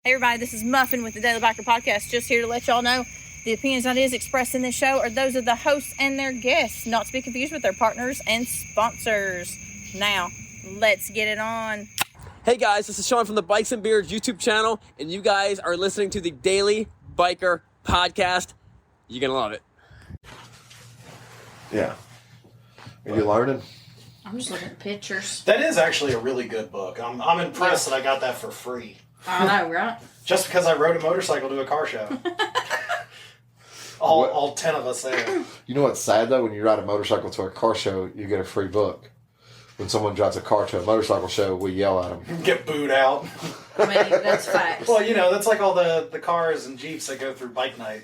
Hey everybody, this is Muffin with the Daily Biker Podcast. Just here to let y'all know the opinions and ideas expressed in this show are those of the hosts and their guests, not to be confused with their partners and sponsors. Now, let's get it on. Hey guys, this is Sean from the Bikes and Beards YouTube channel, and you guys are listening to the Daily Biker Podcast. You're gonna love it. Yeah. Are you learning? I'm just looking at pictures. That is actually a really good book. I'm impressed that I got that for free. I know, right? Just because I rode a motorcycle to a car show. all 10 of us there. You know what's sad though? When you ride a motorcycle to a car show, you get a free book. When someone drives a car to a motorcycle show, we yell at them. Get booed out. I mean, that's facts. Well, you know, that's like all the cars and Jeeps that go through bike night.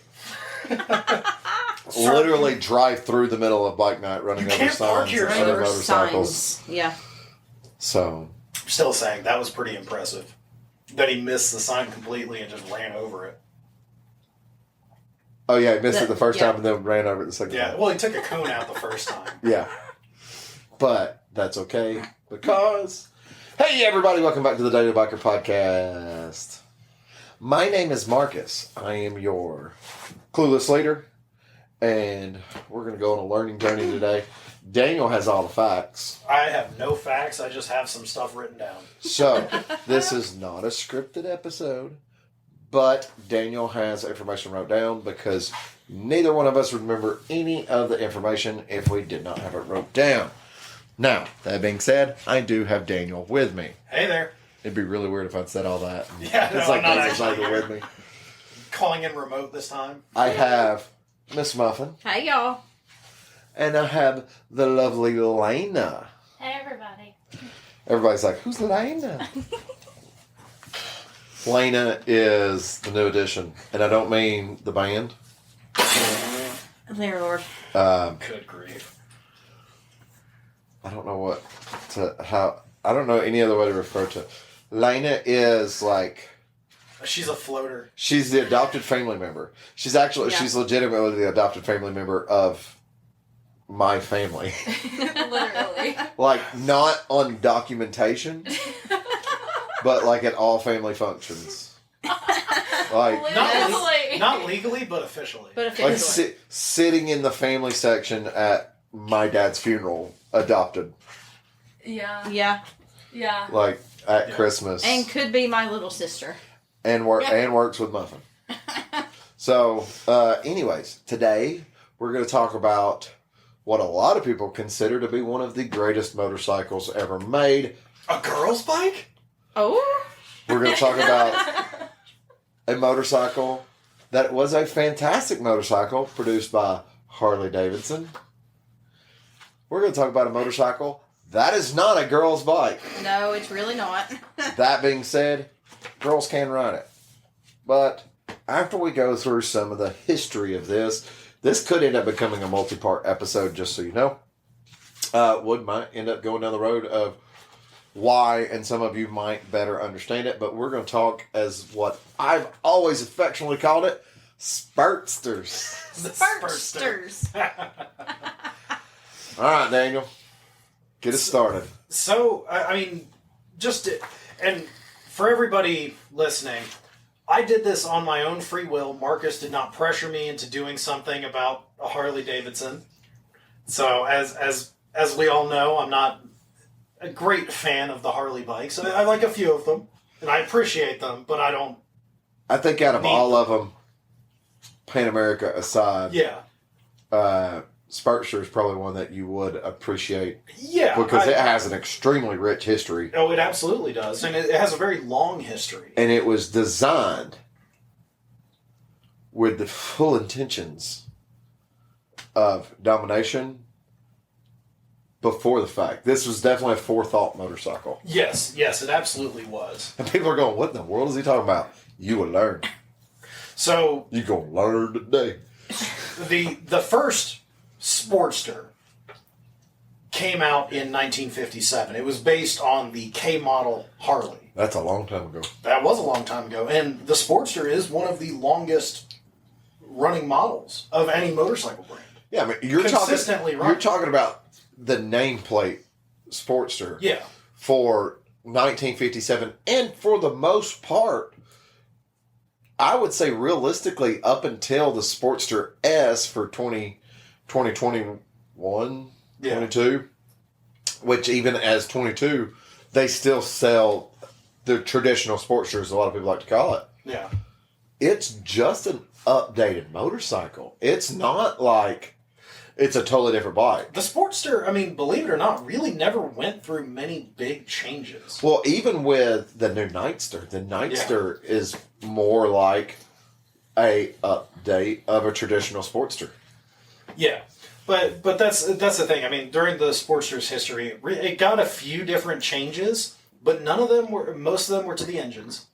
Literally drive through the middle of bike night running over signs and other motorcycles. Signs. Yeah. So. I'm still saying that was pretty impressive. That he missed the sign completely and just ran over it. Oh yeah, he missed it the first time and then ran over it the second time. Yeah, well, he took a cone out the first time. Yeah. But that's okay because... Hey everybody, welcome back to the Daily Biker Podcast. My name is Marcus. I am your clueless leader. And we're going to go on a learning journey today. Daniel has all the facts. I have no facts. I just have some stuff written down. So, this is not a scripted episode, but Daniel has information wrote down because neither one of us remember any of the information if we did not have it wrote down. Now, that being said, I do have Daniel with me. Hey there. It'd be really weird if I'd said all that. Yeah, no, it's like I'm not Daniel's actually not here. with me. Calling in remote this time. I have Miss Muffin. Hey, y'all. And I have the lovely Lana. Hey, everybody. Everybody's like, who's Lana? Lana is the new addition. And I don't mean the band. There, Lord. Good grief. I don't know I don't know any other way to refer to it. Lana is like... She's a floater. She's the adopted family member. She's legitimately the adopted family member of my family. Literally. Like, not on documentation, but like at all family functions. Like, Not legally, but officially. like sitting in the family section at my dad's funeral, adopted. Yeah. Yeah. Yeah. Like, at Christmas. And could be my little sister. And works with Muffin. So, anyways, today we're going to talk about what a lot of people consider to be one of the greatest motorcycles ever made. A girl's bike? Oh. We're going to talk about a motorcycle that was a fantastic motorcycle produced by Harley Davidson. We're going to talk about a motorcycle that is not a girl's bike. No, it's really not. That being said, girls can ride it. But after we go through some of the history of this could end up becoming a multi-part episode, just so you know. Might end up going down the road of why, and some of you might better understand it, but we're going to talk as what I've always affectionately called it, Spertsters. Spertsters. All right, Daniel. Get us started. So, I mean, and for everybody listening, I did this on my own free will. Marcus did not pressure me into doing something about a Harley Davidson. So, as we all know, I'm not a great fan of the Harley bikes. I like a few of them, and I appreciate them, but I don't... I think out of all of them, Pan America aside, Yeah. Spertsters is probably one that you would appreciate. Yeah. Because it has an extremely rich history. Oh, it absolutely does. And it has a very long history. And it was designed with the full intentions of domination before the fact. This was definitely a forethought motorcycle. Yes, it absolutely was. And people are going, what in the world is he talking about? You will learn. So... You're going to learn today. The first Sportster came out in 1957. It was based on the K model Harley. That's a long time ago. That was a long time ago. And the Sportster is one of the longest running models of any motorcycle brand. Yeah, I mean, you're talking about the nameplate Sportster. Yeah. For 1957, and for the most part, I would say realistically, up until the Sportster S for 2021, 22, which even as 22, they still sell the traditional Sportsters, a lot of people like to call it. Yeah. It's just an updated motorcycle. It's not like it's a totally different bike. The Sportster, I mean, believe it or not, really never went through many big changes. Well, even with the new Nightster, the Nightster is more like a update of a traditional Sportster. Yeah. But that's the thing. I mean, during the Sportster's history, it got a few different changes, but most of them were to the engines.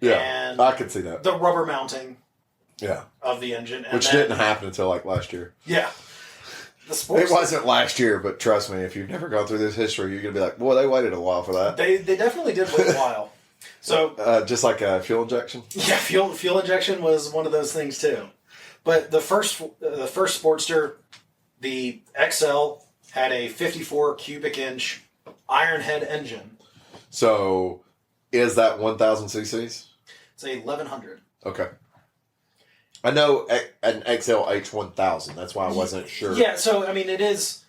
Yeah, and I could see that. The rubber mounting Yeah. of the engine. And Which didn't happen until like last year. Yeah. The Sportster, It wasn't last year, but trust me, if you've never gone through this history, you're going to be like, boy, they waited a while for that. They definitely did wait a while. So just like a fuel injection? yeah, fuel injection was one of those things too. But the first Sportster, the XL, had a 54 cubic inch iron head engine. So, is that 1,000 cc's? It's a 1100. Okay. I know an XLH 1000. That's why I wasn't sure. Yeah, so I mean, it's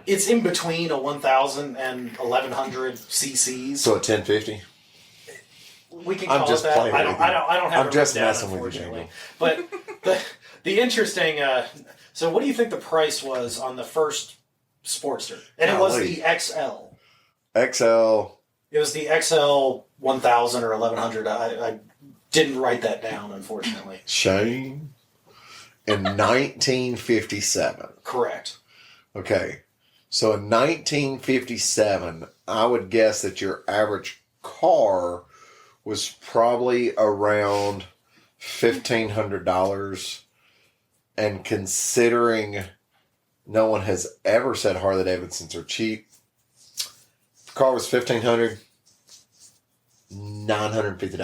in between a 1000 and 1100 cc's. So a 1050? We can I'm call just it that. playing I don't with you. have I'm it just written down, messing with you, unfortunately. But the interesting. So, what do you think the price was on the first Sportster? And it was Golly. the XL. XL. It was the XL 1000 or 1100. I didn't write that down, unfortunately. Shane. In 1957. Correct. Okay. So in 1957, I would guess that your average car was probably around $1,500. And considering no one has ever said Harley Davidsons are cheap, the car was $1,500, $950.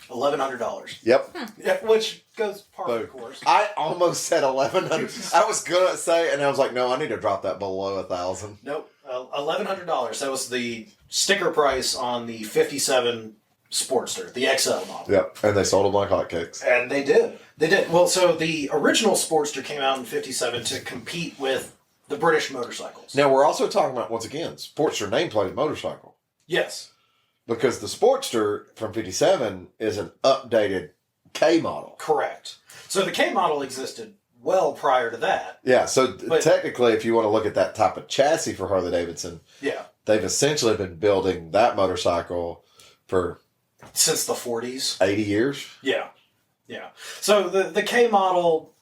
$1,100. Yep. Yeah, which goes par for the But course. I almost said 1,100. I was gonna say, and I was like, no, I need to drop that below 1,000. Nope, $1,100. That was the sticker price on the 57 Sportster, the XL model. Yep, and they sold them like hotcakes. And they did. They did. Well, so the original Sportster came out in 57 to compete with the British motorcycles. Now we're also talking about, once again, Sportster nameplate motorcycle, Yes. because the Sportster from 57 is an updated K model. Correct. So the K model existed well prior to that. Yeah, so But- technically, if you want to look at that type of chassis for Harley Davidson, Yeah. they've essentially been building that motorcycle for Since the 40s. 80 years. Yeah. Yeah. So the K model,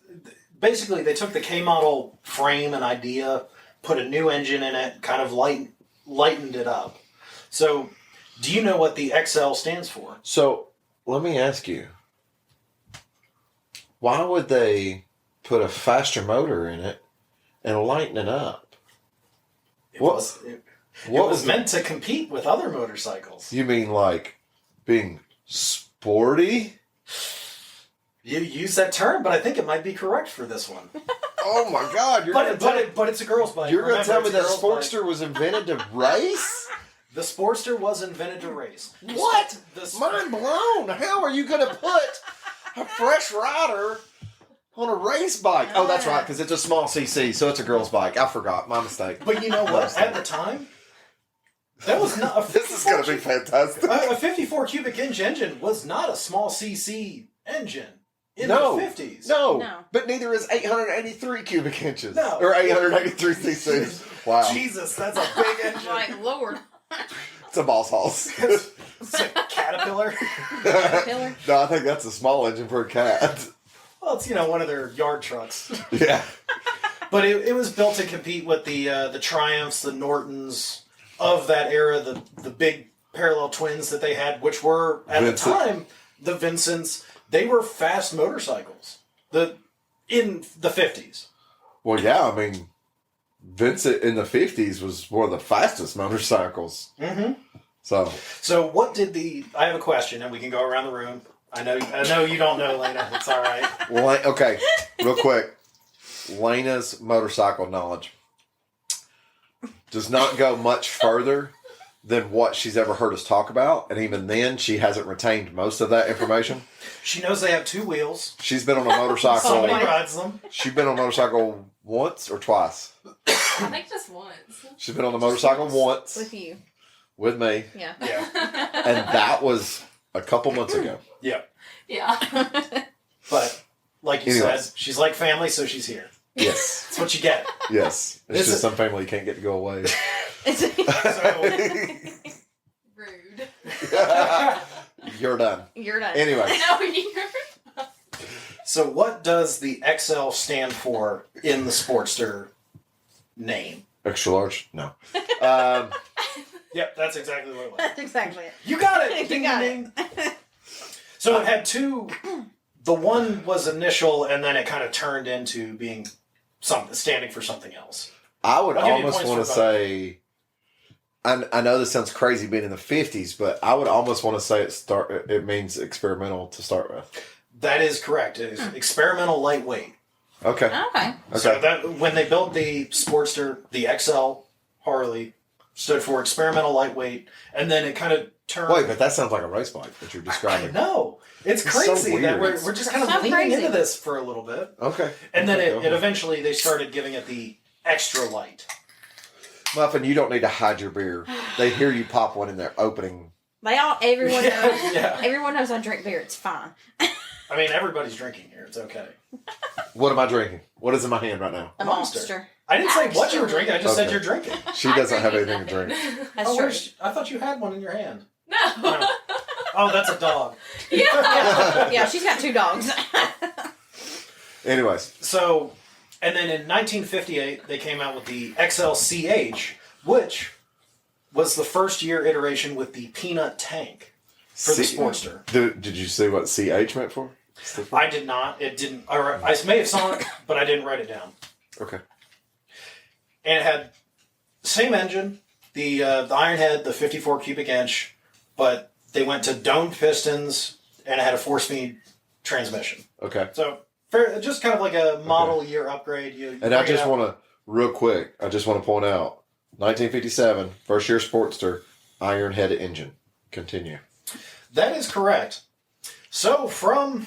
basically they took the K model frame and idea, put a new engine in it, kind of lightened it up. So do you know what the XL stands for? So let me ask you, why would they put a faster motor in it and lighten it up? It What- was, it What was meant to compete with other motorcycles. You mean like being sporty? You use that term, but I think it might be correct for this one. Oh my God! But it's a girl's bike. You're going to Remember, tell me it's that a girl's Sportster was invented to race? bike. The Sportster was invented to race. What? The Mind blown! How are you going to put a fresh rider on a race bike? Oh, that's right, because it's a small CC, so it's a girl's bike. I forgot. My mistake. But you know what? At the time, that was not a This is going to be fantastic. a 54 cubic inch engine was not a small CC engine in No. the 50s. No. But neither is 883 cubic inches. No. Or 883 cc's. Wow. Jesus, that's a big engine. Like, Lord. It's a boss house. It's a Caterpillar. Caterpillar? No, I think that's a small engine for a cat. Well, it's one of their yard trucks. Yeah. But it was built to compete with the Triumphs, the Nortons of that era, the big parallel twins that they had, which were at Vincent. the time the Vincents. They were fast motorcycles. In the 50s. Well, yeah, I mean, Vincent in the 50s was one of the fastest motorcycles. Mm-hmm. So, what did I have a question, and we can go around the room. I know you don't know, Lana. It's all right. okay, real quick. Lena's motorcycle knowledge does not go much further than what she's ever heard us talk about. And even then, she hasn't retained most of that information. She knows they have 2 wheels. She's been on a motorcycle. Somebody rides them. She's been on a motorcycle once or twice. I think just once. She's been on the motorcycle once With you. with me. Yeah. Yeah. And that was a couple months ago. Yeah. Yeah. But, like you Anyways. said, she's like family, so she's here. Yes. That's what you get. Yes. It's Is just it- some family you can't get to go away. So, Rude. You're done. You're done. Anyway. No, you're. so what does the XL stand for in the Sportster name? Extra large? No. Yep, that's exactly what it was. That's exactly it. You got it! You got it. So it had 2. The one was initial, and then it kind of turned into being standing for something else. I would I'll give you almost points want to for say, I know this sounds crazy being in the 50s, but I would almost want to say it means experimental to start with. That is correct. It is experimental lightweight. Okay. Okay. So Okay. that when they built the Sportster, the XL Harley stood for experimental lightweight, and then it kind of turned. Wait, but that sounds like a race bike that you're I describing. know. It's It's so crazy that weird. we're just kind of So leaning crazy. into this for a little bit. Okay. And then Okay. it eventually they started giving it the extra light. Muffin, you don't need to hide your beer. They hear you pop one in their opening. Everyone knows. Yeah. Everyone knows I drink beer. It's fine. I mean, everybody's drinking here. It's okay. What am I drinking? What is in my hand right now? A Monster. monster. I didn't say what you were Actually- drinking. I just said Okay. you're drinking. She I'm doesn't have drinking anything to drink. nothing. That's Oh, true. I thought you had one in your hand. No. Oh, that's a dog. Yeah. Yeah, she's got 2 dogs. Anyways, So, and then in 1958, they came out with the XLCH, which was the first year iteration with the peanut tank for the C- Sportster. did you see what CH meant for? I did not. It didn't. I may have saw it, but I didn't write it down. Okay. And it had same engine, the iron head, the 54 cubic inch, but they went to domed pistons and it had a 4-speed transmission. Okay. So just kind of like a model year upgrade. And I just want to, real quick, I just want to point out, 1957, first year Sportster, iron head engine. Continue. That is correct. So from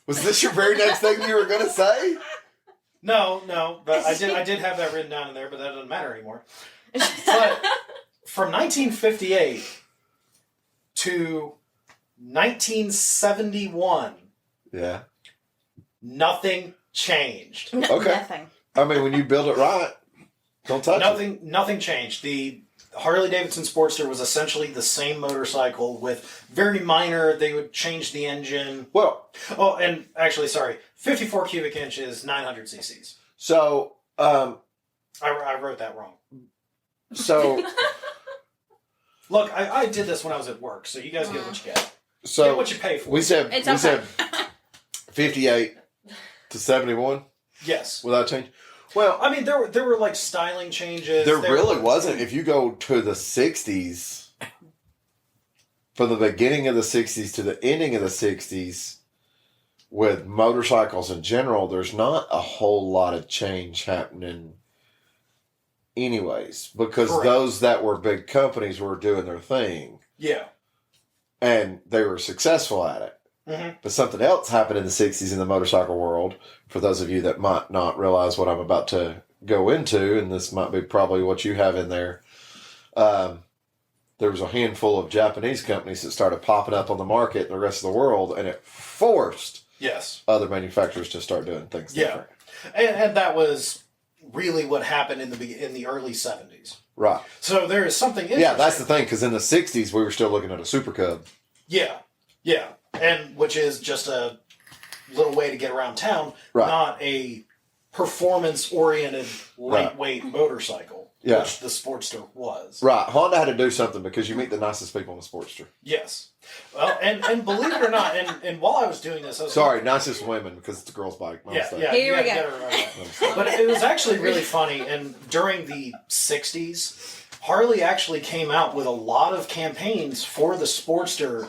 Was this your very next thing you were going to say? no, but I did have that written down in there, but that doesn't matter anymore. But from 1958 to 1971, Yeah. nothing changed. Okay. Nothing. I mean, when you build it right, don't touch it. Nothing changed. The Harley Davidson Sportster was essentially the same motorcycle with very minor. They would change the engine. Well, Oh, and actually, sorry, 54 cubic inches, 900 cc's. so, I wrote that wrong. so, Look, I did this when I was at work, so you guys get what you get. Get so what you pay for. we said, It's we okay. said 58 to 71 Yes. without change. Well, I mean, there were like styling changes. there really wasn't. If you go to the 60s, from the beginning of the 60s to the ending of the 60s, with motorcycles in general, there's not a whole lot of change happening anyways, because Correct. those that were big companies were doing their thing Yeah. and they were successful at it. Mhm. But something else happened in the 60s in the motorcycle world, for those of you that might not realize what I'm about to go into, and this might be probably what you have in there. There was a handful of Japanese companies that started popping up on the market in the rest of the world, and it forced Yes. other manufacturers to start doing things Yeah. different. And that was really what happened in the early 70s. Right. So there is something interesting. Yeah, that's the thing, because in the 60s, we were still looking at a Super Cub. Yeah. Yeah. And which is just a little way to get around town, Right. not a performance-oriented, lightweight motorcycle, Yeah. which the Sportster was. Right. Honda had to do something because you meet the nicest people in the Sportster. Yes. Well, and believe it or not, and while I was doing this, I was Sorry, nicest women, because it's a girl's bike. My Yeah, mistake. yeah. Here you we gotta go. get it right. My mistake. But it was actually really funny. And during the 60s, Harley actually came out with a lot of campaigns for the Sportster,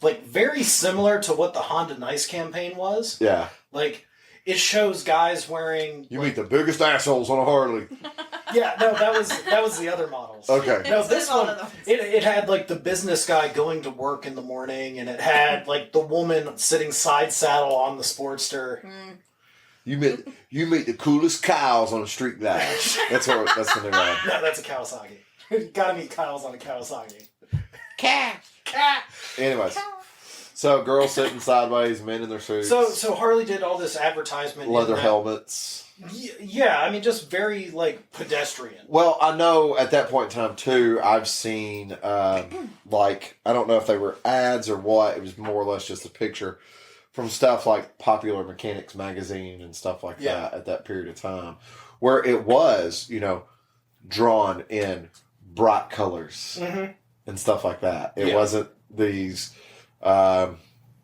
like very similar to what the Honda Nice campaign was. Yeah. Like, it shows guys wearing. You meet the biggest assholes on a Harley. Yeah, no, that was the other models. Okay. No, It's this all one, of them. it had like the business guy going to work in the morning, and it had like the woman sitting side saddle on the Sportster. You meet the coolest cows on a street glide. That's the new one. No, that's a Kawasaki. You gotta meet Kyle's on a Kawasaki. Cat. Anyways, so girls sitting sideways, men in their suits, So Harley did all this advertisement. leather in that- helmets. Yeah, I mean, just very like pedestrian. Well, I know at that point in time too, I've seen like I don't know if they were ads or what. It was more or less just a picture from stuff like Popular Mechanics magazine and stuff like that at that period of time, where it was drawn in bright colors and stuff like that. It wasn't these I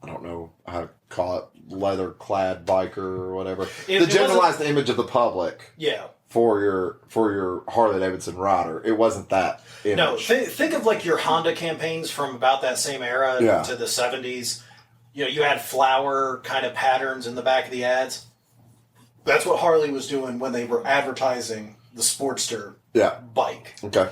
don't know how to call it, leather clad biker or whatever. To generalize the image of the public. Yeah. For your Harley Davidson rider, it wasn't that image. No, think of like your Honda campaigns from about that same era to the 70s. You had flower kind of patterns in the back of the ads. That's what Harley was doing when they were advertising the Sportster bike. Okay.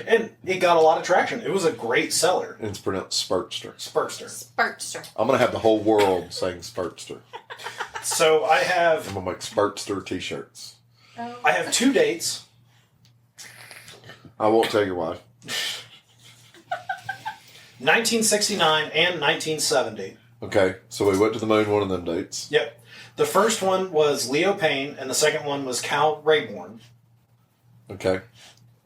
And it got a lot of traction. It was a great seller. And it's pronounced Spertster. Spertster. I'm going to have the whole world saying Spertster. So I'm going to make Spertster t-shirts. I have 2 dates. I won't tell you why. 1969 and 1970. Okay, so we went to the moon one of them dates. Yep. The first one was Leo Payne, and the second one was Cal Rayborn. Okay.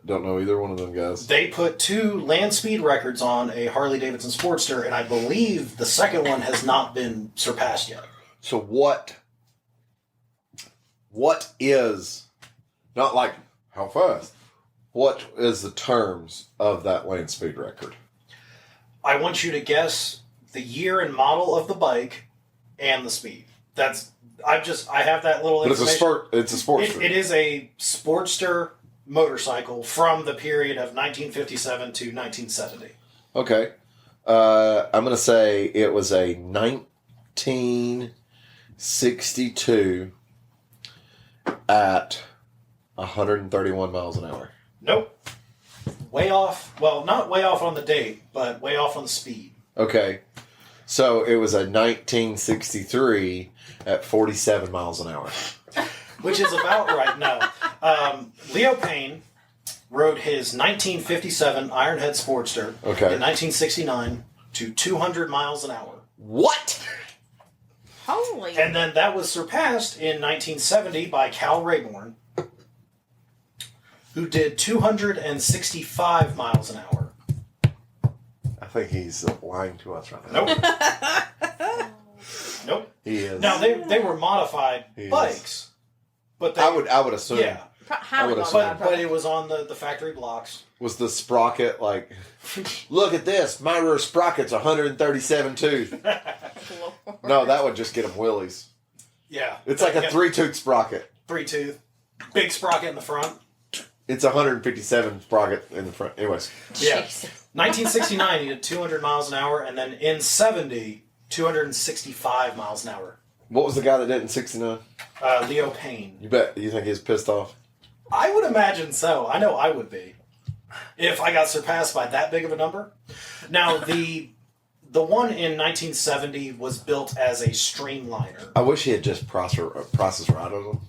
Don't know either one of them guys. They put 2 land speed records on a Harley Davidson Sportster, and I believe the second one has not been surpassed yet. So what is, not like how fast, what is the terms of that land speed record? I want you to guess the year and model of the bike and the speed. I have that little But information. it's a Sportster. It is a Sportster motorcycle from the period of 1957 to 1970. Okay. I'm going to say it was a 1962 at 131 miles an hour. Nope. Way off. Well, not way off on the date, but way off on the speed. Okay. So it was a 1963 at 47 miles an hour. Which is about right now. Leo Payne rode his 1957 Ironhead Sportster Okay. in 1969 to 200 miles an hour. What? Holy. And then that was surpassed in 1970 by Cal Rayborn, who did 265 miles an hour. I think he's lying to us right now. Nope. Nope. He is. Now, they were modified He is. bikes. But they, I would assume. Yeah. Highly I would modified, But it was on the factory blocks. Was the sprocket like, look at this, my rear sprocket's 137 tooth. No, that would just get him willies. Yeah. It's like a 3-tooth sprocket. 3-tooth. Big sprocket in the front. It's 157 sprocket in the front. Anyways. Yeah. Jesus. 1969, he did 200 miles an hour, and then in 70, 265 miles an hour. What was the guy that did it in 69? Leo Payne. You think he's pissed off? I would imagine so. I know I would be. If I got surpassed by that big of a number. Now, the one in 1970 was built as a streamliner. I wish he had just process right on them.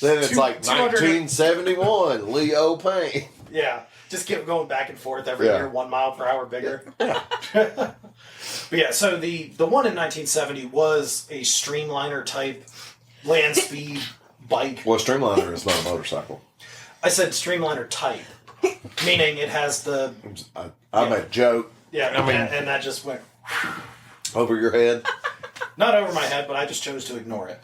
Then it's like 1971, Leo Payne. Yeah. Just kept going back and forth every year, 1 mile per hour bigger. Yeah. But yeah, so the one in 1970 was a streamliner type land speed bike. Well, Streamliner is not a motorcycle. I said streamliner type, meaning it has the I'm a joke and that just went over your head. not over my head, but I just chose to ignore it.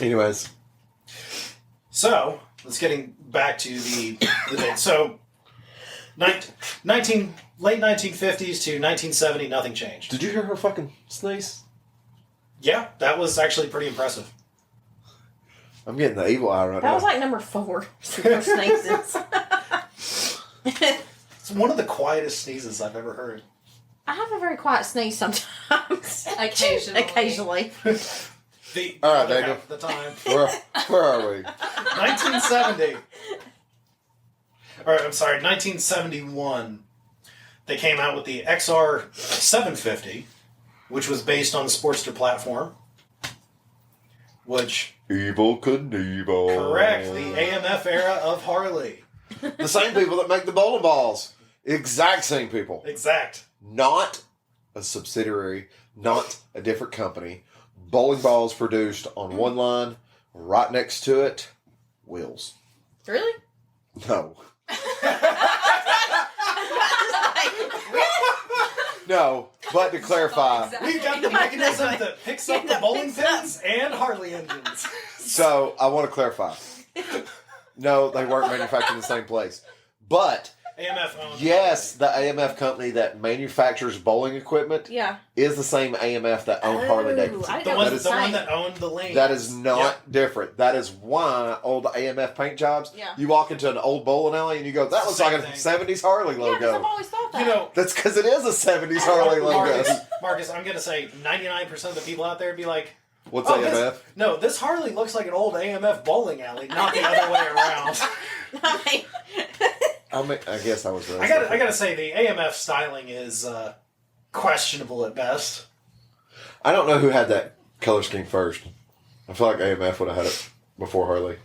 Anyways, So let's getting back to the date. So, late 1950s to 1970, nothing changed. did you hear her fucking sneeze? Yeah, that was actually pretty impressive. I'm getting the evil eye right That now. was like number 4. Super sneezes. It's one of the quietest sneezes I've ever heard. I have a very quiet sneeze sometimes. Occasionally. The All right, other Daniel. half of the time. Where are we? 1970. Or, I'm sorry, 1971. They came out with the XR 750, which was based on the Sportster platform. Which, Evil Knievel. correct, the AMF era of Harley. The same people that make the bowling balls. Exact same people. Exact. Not a subsidiary, not a different company. Bowling balls produced on one line, right next to it, wheels. Really? No. No, but to clarify, We've got the mechanism that picks up the bowling pins and Harley engines. so I want to clarify. No, they weren't manufactured in the same place. But AMF owned. yes, the AMF company that manufactures bowling equipment Yeah. is the same AMF that owned Harley Davidson. I The know one, what the you're one saying. that owned the lane. That is not different. That is why old AMF paint jobs, Yeah. you walk into an old bowling alley and you go, that looks like a Same thing. 70s Harley Yeah, because I've logo. always thought that. You know, That's because it is a 70s Harley logo. Marcus, I'm going to say 99% of the people out there would be like, What's oh, AMF? this Harley looks like an old AMF bowling alley, not the other way around. I guess I was right. I gotta say, the AMF styling is questionable at best. I don't know who had that color scheme first. I feel like AMF would have had it before Harley.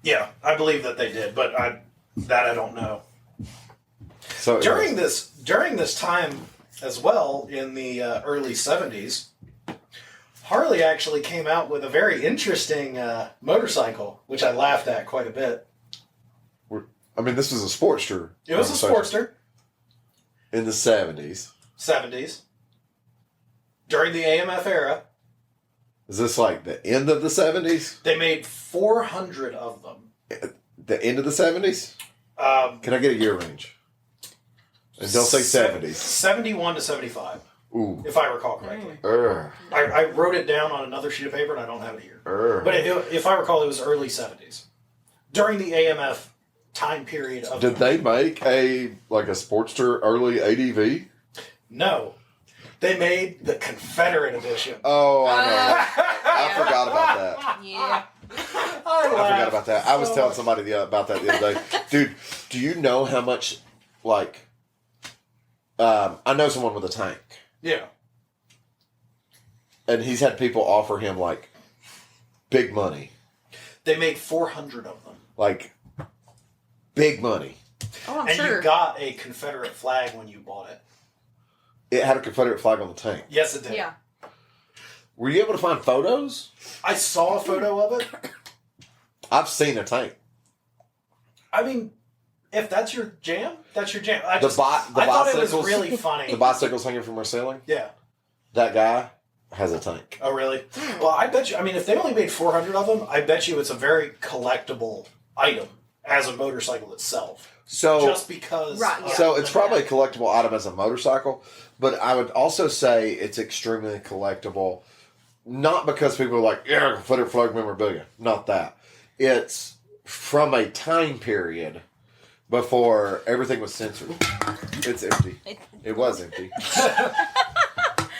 Yeah, I believe that they did, but I don't know. So During this time as well, in the early 70s, Harley actually came out with a very interesting motorcycle, which I laughed at quite a bit. I mean, this was a Sportster. It was a Sportster, in the 70s. 70s, during the AMF era. Is this like the end of the 70s? They made 400 of them. The end of the 70s? Can I get a year range? And don't say 70s. 71 to 75, Ooh. if I recall correctly. Urgh. I wrote it down on another sheet of paper, and I don't have it here. Urgh. But if I recall, it was early 70s. During the AMF time period of... Did they make a Sportster early ADV? No. They made the Confederate edition. Oh, I know. I forgot about that. Yeah. I forgot about that. I was telling somebody about that the other day. Dude, do you know how much, I know someone with a tank. Yeah. And he's had people offer him, big money. They made 400 of them. Big money. Oh, I'm And sure. you got a Confederate flag when you bought it. It had a Confederate flag on the tank. Yes, it did. Yeah. Were you able to find photos? I saw a photo of it. I've seen a tank. I mean, if that's your jam, that's your jam. I The thought it was bicycles- really funny. The bicycles hanging from our ceiling? Yeah. That guy has a tank. Oh, really? Well, I bet you, if they only made 400 of them, I bet you it's a very collectible item as a motorcycle itself. So, Just because. Right, yeah. so it's probably a collectible item as a motorcycle, but I would also say it's extremely collectible, not because people are like, yeah, Confederate flag memorabilia. Not that. It's from a time period before everything was censored. It's empty. It was empty.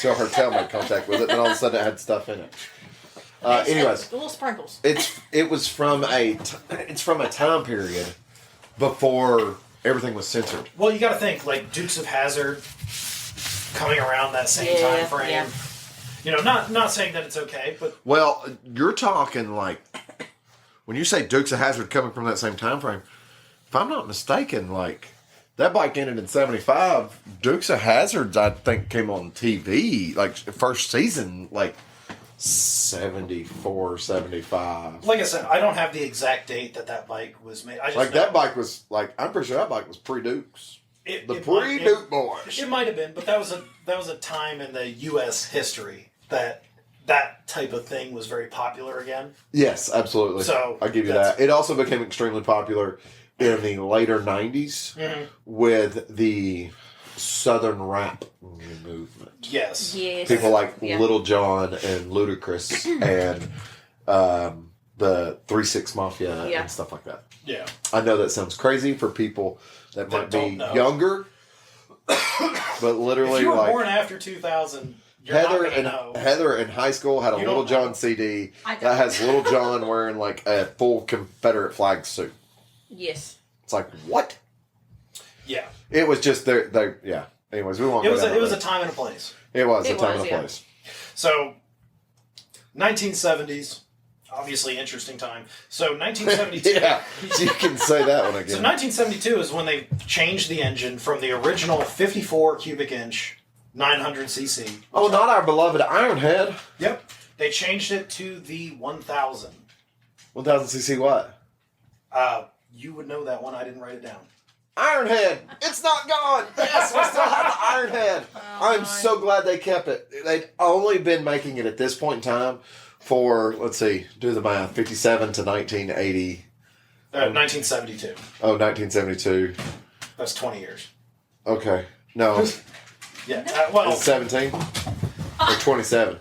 Till her tail made contact with it, and all of a sudden it had stuff in it. Anyways, little sprinkles. it was from it's from a time period before everything was censored. Well, you got to think, Dukes of Hazzard coming around that same Yeah, time frame. yeah. You know, not saying that it's okay, but Well, you're talking when you say Dukes of Hazzard coming from that same time frame. If I'm not mistaken, that bike ended in 75. Dukes of Hazzards, I think, came on TV first season 74, 75. like I said, I don't have the exact date that bike was made. I just That bike was I'm pretty sure that bike was pre-Dukes. It Pre-Duke boys. It might have been, but that was a time in the U.S. history that type of thing was very popular again. Yes, absolutely. So, I'll give you that's- that. It also became extremely popular in the later 90s with the Southern rap movement. Yes. Yes. People like Yeah. Little John and Ludacris and the 3-6 Mafia Yeah. and stuff like that. Yeah. I know that sounds crazy for people that might be don't know. younger, but literally If you were born after 2000, You're not Heather gonna and know. Heather in high school had a You Little don't know. John CD I don't. that has Little John wearing like a full Confederate flag suit. Yes. It's like, what? Yeah. It was just yeah. Anyways, we won't. It go was down it that was a road. time and a place. It was a It time was, and a yeah. place. So, 1970s, obviously interesting time. So 1972. Yeah, you can say that one So again. 1972 is when they changed the engine from the original 54 cubic inch 900 cc. Oh, not our beloved Ironhead. Yep. They changed it to the 1000. 1000 cc what? You would know that one. I didn't write it down. Ironhead. It's not gone. Yes, we still have the Ironhead. I'm my. so glad they kept it. They'd only been making it at this point in time for, let's see, do the math, 57 to 1980. 1972. Oh, 1972. That's 20 years. Okay. No. Yeah. Well, It's 17 or 27.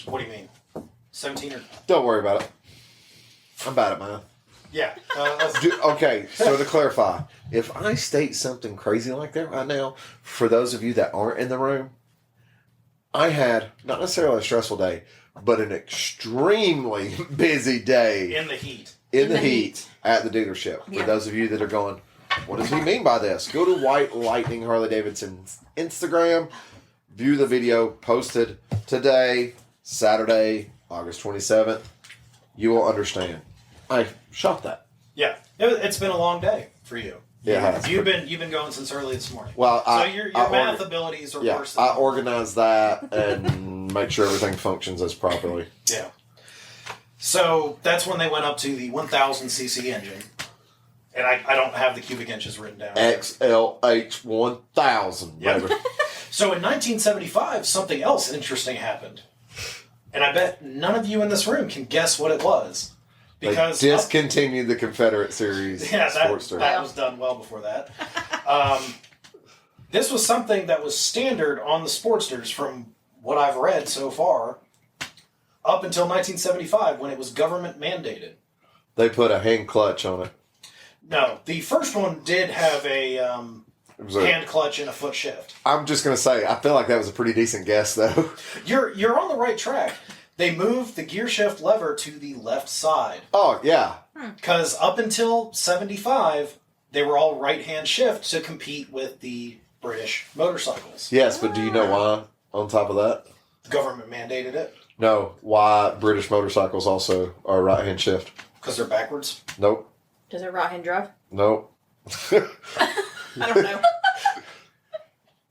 what do you mean? 17 or... Don't worry about it. I'm bad at math. Yeah. Okay, so to clarify, if I state something crazy like that right now, for those of you that aren't in the room, I had not necessarily a stressful day, but an extremely busy day in the heat. in the heat at the dealership. For Yeah. those of you that are going, what does he mean by this? Go to White Lightning Harley Davidson's Instagram, view the video posted today, Saturday, August 27th. You will understand. I shot that. Yeah. It's been a long day for you. Yeah, it has. You've been going since early this morning. Well, so your math abilities are Yeah, worse than I organize that and make sure everything functions as properly. Yeah. So that's when they went up to the 1000 cc engine. And I don't have the cubic inches written down. XLH 1000, Yep. baby. So in 1975, something else interesting happened. And I bet none of you in this room can guess what it was. They Because discontinued the Confederate Series yeah, Sportster. that was done well before that. This was something that was standard on the Sportsters from what I've read so far up until 1975 when it was government mandated. They put a hand clutch on it. No, the first one did have a It was a- hand clutch and a foot shift. I'm just going to say, I feel like that was a pretty decent guess, though. You're on the right track. They moved the gear shift lever to the left side. Oh, yeah. Because up until 75, they were all right-hand shift to compete with the British motorcycles. Yes, but do you know why, on top of that? The government mandated it No, why British motorcycles also are right-hand shift. because they're backwards. Nope. Does it right hand drive? Nope. I don't know.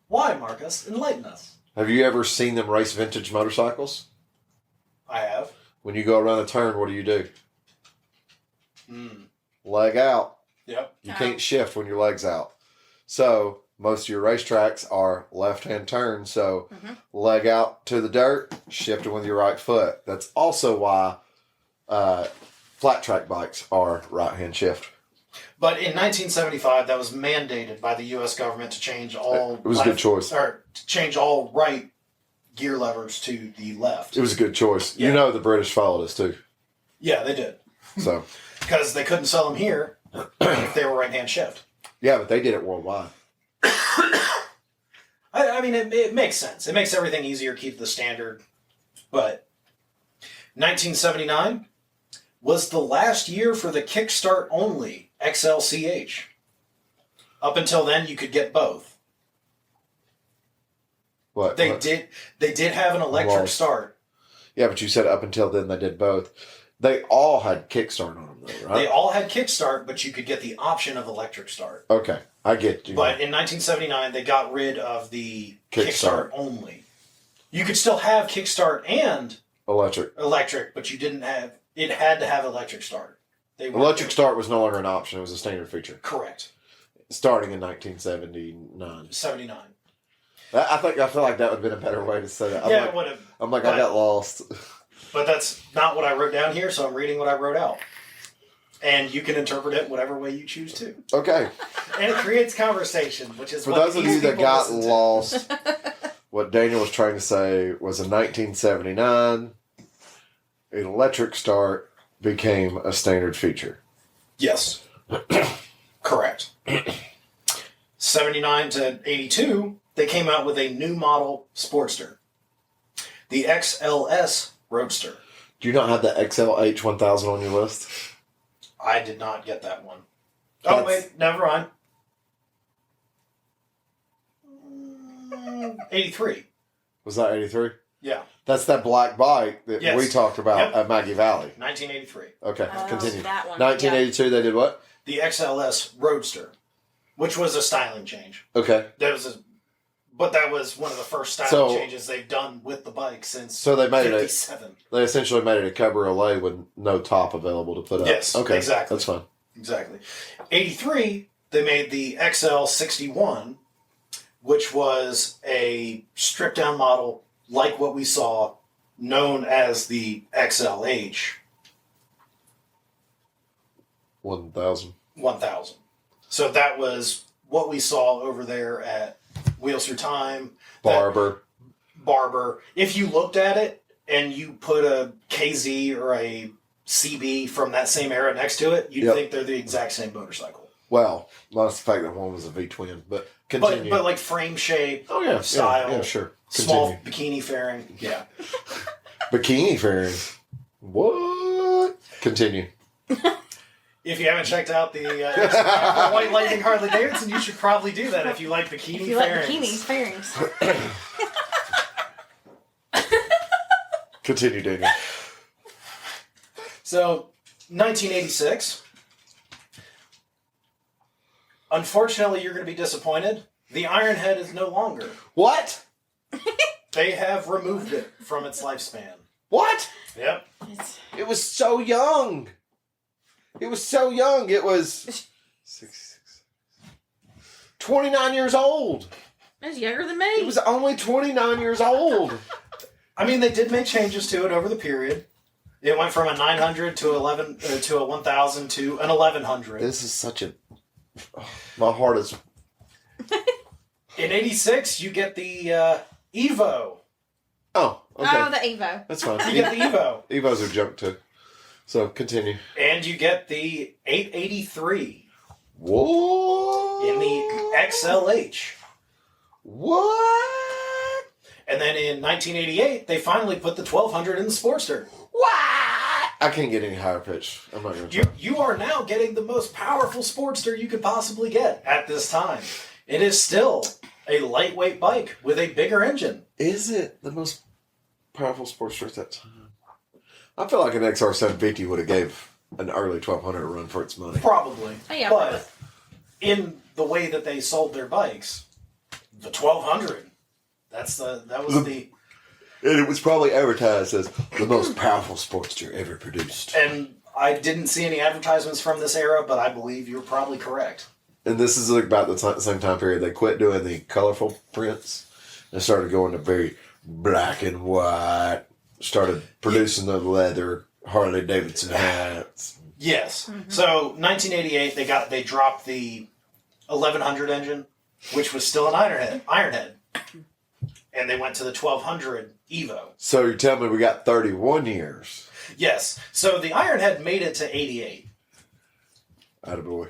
Why, Marcus? Enlighten us. Have you ever seen them race vintage motorcycles? I have. When you go around a turn, what do? Leg out. Yep. You Oh. can't shift when your leg's out. So most of your racetracks are left-hand turns. So leg out to the dirt, shifting with your right foot. That's also why flat track bikes are right-hand shift. But in 1975, that was mandated by the U.S. government to change all. It was a good choice. Or to change all right gear levers to the left. It was a good choice. Yeah. You know the British followed us too. Yeah, they did So because they couldn't sell them here if they were right-hand shift. yeah, but they did it worldwide. I mean, it makes sense. It makes everything easier, keep the standard. But 1979 was the last year for the kickstart only XLCH. Up until then, you could get both. What? They what? did have an electric Lost. start. Yeah, but you said up until then they did both. They all had kickstart on them, though, right? They all had kickstart, but you could get the option of electric start. Okay, I get you. But in 1979, they got rid of the Kickstart. kickstart only. You could still have kickstart and Electric. electric, but you didn't have. It had to have electric start. They weren't Electric doing- start was no longer an option. It was a standard feature. Correct. Starting in 1979. 79. I feel like that would have been a better way to say that. Yeah, it would have. I'm like, but- I got lost. But that's not what I wrote down here, so I'm reading what I wrote out. And you can interpret it whatever way you choose to. Okay. And it creates conversation, which is For what those of these you that people got listen to. lost, what Daniel was trying to say was in 1979, an electric start became a standard feature. Yes. Correct. 79 to 82, they came out with a new model Sportster, the XLS Roadster. Do you not have the XLH 1000 on your list? I did not get that one. Oh, wait, never mind. 83. Was that 83? Yeah, That's that black bike that Yes. we talked about Yep. at Maggie Valley. 1983. Okay, Oh, continue. that one. 1982, they did what? The XLS Roadster, which was a styling change. Okay. But that was one of the first styling changes they've done with the bike since So they made 57. They essentially made it a cabriolet with no top available to put up. Yes, okay, exactly. That's fine. Exactly. 83, they made the XL61, which was a stripped down model like what we saw, known as the XLH 1000. 1000. So that was what we saw over there at Wheels Through Time. Barber. Barber. If you looked at it and you put a KZ or a CB from that same era next to it, you'd think they're the exact same motorcycle. Well, minus the fact that one was a V-twin, but continue. But like frame shape, oh, style, yeah, sure. small Continue. bikini fairing. Yeah. Bikini fairing. What? Continue. If you haven't checked out the White Lightning Harley Davidson, you should probably do that if you like bikini If you like fairings. bikinis, fairings. Continue, Daniel. So, 1986. Unfortunately, you're going to be disappointed. The Iron Head is no longer. What? They have removed it from its lifespan. What? Yep. It was so young. It was so young. It was 29 years old. That's younger than me. It was only 29 years old. I mean, they did make changes to it over the period. It went from a 900 to 1,000 to an 1,100. This is such a... my heart is... In 86, you get the Evo. Oh, okay. Oh, the Evo. That's fine. You get the Evo. Evos are junk too. So, continue. And you get the 883 Whoa! in the XLH. What? And then in 1988, they finally put the 1200 in the Sportster. What? I can't get any higher pitch. I'm not going to try. You are now getting the most powerful Sportster you could possibly get at this time. It is still a lightweight bike with a bigger engine. Is it the most powerful Sportster at that time? I feel like an XR750 would have gave an early 1200 a run for its money. Probably. Oh, yeah, but probably. in the way that they sold their bikes, the 1200, that was the... And it was probably advertised as the most powerful Sportster ever produced. And I didn't see any advertisements from this era, but I believe you're probably correct. And this is like about the same time period. They quit doing the colorful prints and started going to very black and white. Started producing the leather Harley Davidson hats. Yes. Mm-hmm. So 1988, they dropped the 1100 engine, which was still an Ironhead, and they went to the 1200 Evo. So you're telling me we got 31 years? Yes. So the Ironhead made it to 88. Attaboy.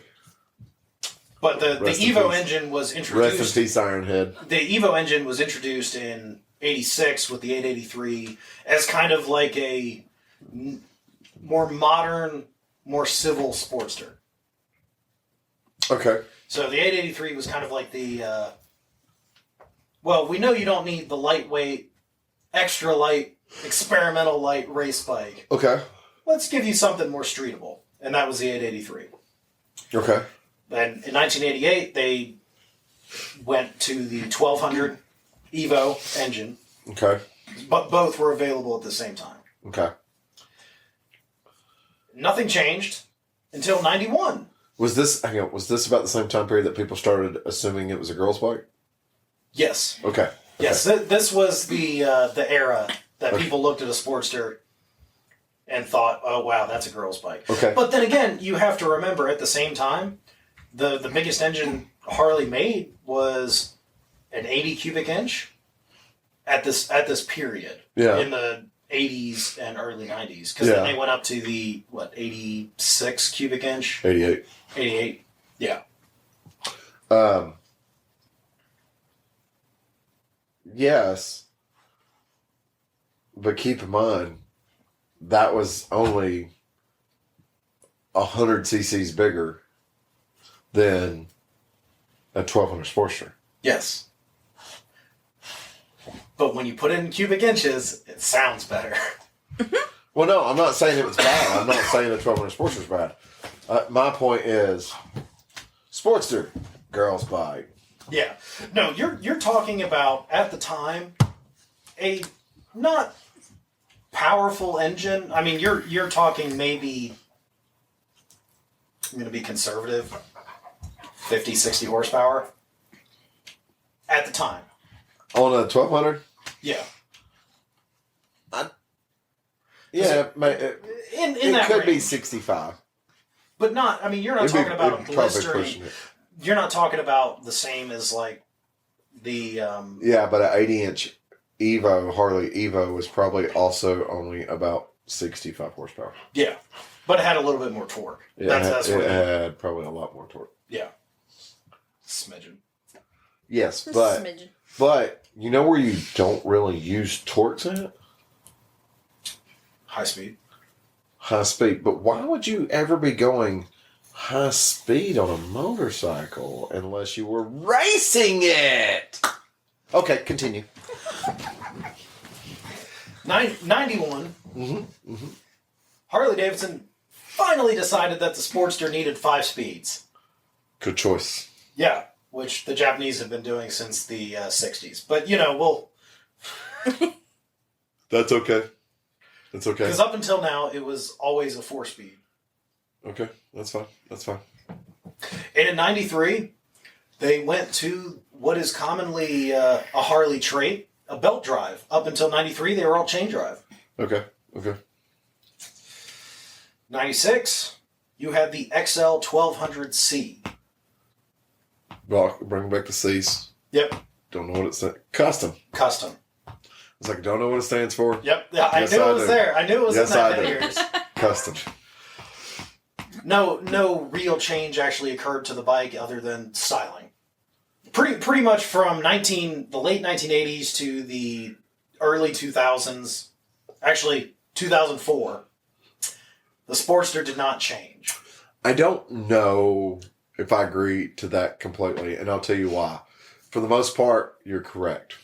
But the Rest in Evo peace. engine was introduced. Rest in peace, Ironhead. The Evo engine was introduced in 86 with the 883 as kind of like a more modern, more civil Sportster. Okay. So the 883 was kind of like the... well, we know you don't need the lightweight, extra light, experimental light race bike. Okay. Let's give you something more streetable. And that was the 883. Okay. And in 1988, they went to the 1200 Evo engine, Okay. but both were available at the same time. Okay. Nothing changed until 91. Was this about the same time period that people started assuming it was a girl's bike? Yes. Okay. Yes, this was the era that people looked at a Sportster and thought, oh, wow, that's a girl's bike. Okay. But then again, you have to remember at the same time, the biggest engine Harley made was an 80 cubic inch at this period. Yeah. In the 80s and early 90s. Because then they went up to the, 86 cubic inch? 88. 88. Yeah. Yes. But keep in mind, that was only 100 cc's bigger than a 1200 Sportster. Yes. But when you put it in cubic inches, it sounds better. Well, no, I'm not saying it was bad. I'm not saying the 1200 Sportster is bad. My point is, Sportster, girls bike. Yeah. No, you're talking about, at the time, a not powerful engine. I mean, you're talking maybe, I'm going to be conservative, 50, 60 horsepower at the time. On a 1200? Yeah. Yeah, In it that could be range. 65. But not, I mean, you're not It'd be- talking about a it'd probably blistering. pushing it. You're not talking about the same as like the. Yeah, but an 80-inch Evo, Harley Evo, was probably also only about 65 horsepower. Yeah. But it had a little bit more torque. It That's what had probably a lot more torque. Yeah. Smidgen. Yes, Just a but smidgen. you know where you don't really use torques at? High speed. High speed. But why would you ever be going high speed on a motorcycle unless you were racing it? Okay, continue. 91. Harley Davidson finally decided that the Sportster needed 5 speeds. Good choice. Yeah, which the Japanese have been doing since the 60s. But, we'll... That's okay. That's okay. Because up until now, it was always a 4-speed. Okay, that's fine. That's fine. And in 93, they went to what is commonly a Harley trait, a belt drive. Up until 93, they were all chain drive. Okay. 96, you had the XL 1200C. Well, bring back the C's. Yep, Don't know what it stands. Custom. custom. It's like, don't know what it stands for. Yep, yeah, I Yes, knew I it was do. there. I knew it was Yes, in that I do. headers. Custom. No real change actually occurred to the bike other than styling. Pretty much from the late 1980s to the early 2000s, actually 2004, the Sportster did not change. I don't know if I agree to that completely, and I'll tell you why. For the most part, you're correct.